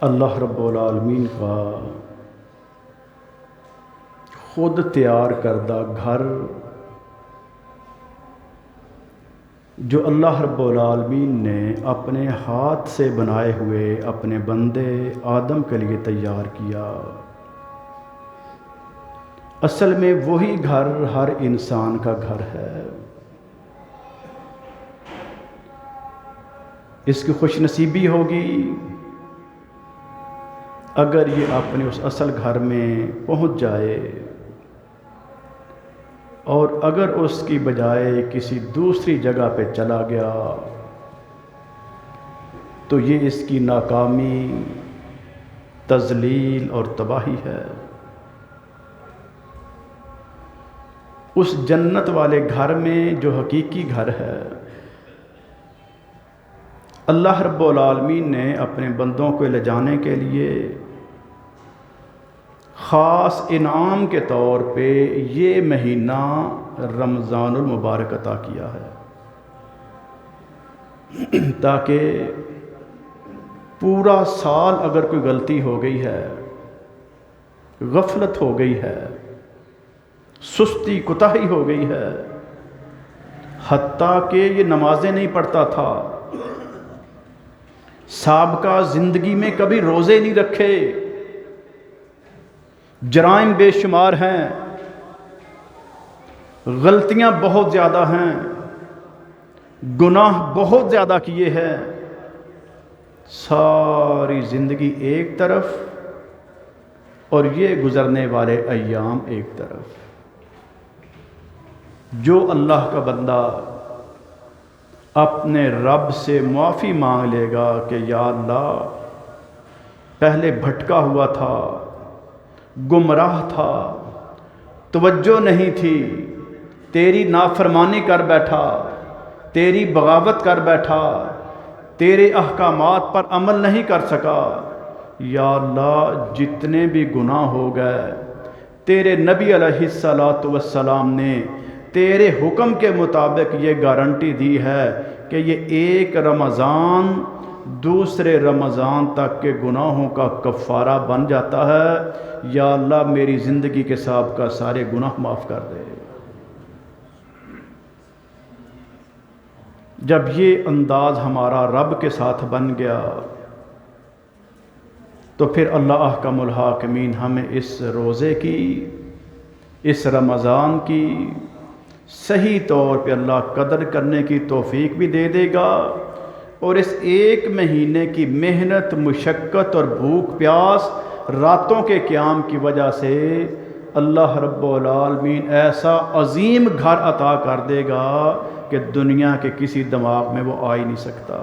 اللہ رب العالمین کا خود تیار کردہ گھر جو اللہ رب العالمین نے اپنے ہاتھ سے بنائے ہوئے اپنے بندے آدم کے لیے تیار کیا، اصل میں وہی گھر ہر انسان کا گھر ہے۔ اس کی خوش نصیبی ہوگی اگر یہ اپنے اس اصل گھر میں پہنچ جائے، اور اگر اس کی بجائے کسی دوسری جگہ پہ چلا گیا تو یہ اس کی ناکامی، تذلیل اور تباہی ہے۔ اس جنت والے گھر میں جو حقیقی گھر ہے، اللہ رب العالمین نے اپنے بندوں کو لے جانے کے لیے خاص انعام کے طور پہ یہ مہینہ رمضان المبارک عطا کیا ہے، تاکہ پورا سال اگر کوئی غلطی ہو گئی ہے، غفلت ہو گئی ہے، سستی کوتاہی ہو گئی ہے، حتیٰ کہ یہ نمازیں نہیں پڑھتا تھا، سابقہ زندگی میں کبھی روزے نہیں رکھے، جرائم بے شمار ہیں، غلطیاں بہت زیادہ ہیں، گناہ بہت زیادہ کیے ہیں، ساری زندگی ایک طرف اور یہ گزرنے والے ایام ایک طرف۔ جو اللہ کا بندہ اپنے رب سے معافی مانگ لے گا کہ یا اللہ پہلے بھٹکا ہوا تھا، گمراہ تھا، توجہ نہیں تھی، تیری نافرمانی کر بیٹھا، تیری بغاوت کر بیٹھا، تیرے احکامات پر عمل نہیں کر سکا، یا اللہ جتنے بھی گناہ ہو گئے، تیرے نبی علیہ السلام نے تیرے حکم کے مطابق یہ گارنٹی دی ہے کہ یہ ایک رمضان دوسرے رمضان تک کے گناہوں کا کفارہ بن جاتا ہے، یا اللہ میری زندگی کے سابقہ سارے گناہ معاف کر دے۔ جب یہ انداز ہمارا رب کے ساتھ بن گیا تو پھر اللہ احکم الحاکمین ہمیں اس روزے کی، اس رمضان کی صحیح طور پہ اللہ قدر کرنے کی توفیق بھی دے دے گا، اور اس ایک مہینے کی محنت، مشقت اور بھوک پیاس، راتوں کے قیام کی وجہ سے اللہ رب العالمین ایسا عظیم گھر عطا کر دے گا کہ دنیا کے کسی دماغ میں وہ آ ہی نہیں سکتا۔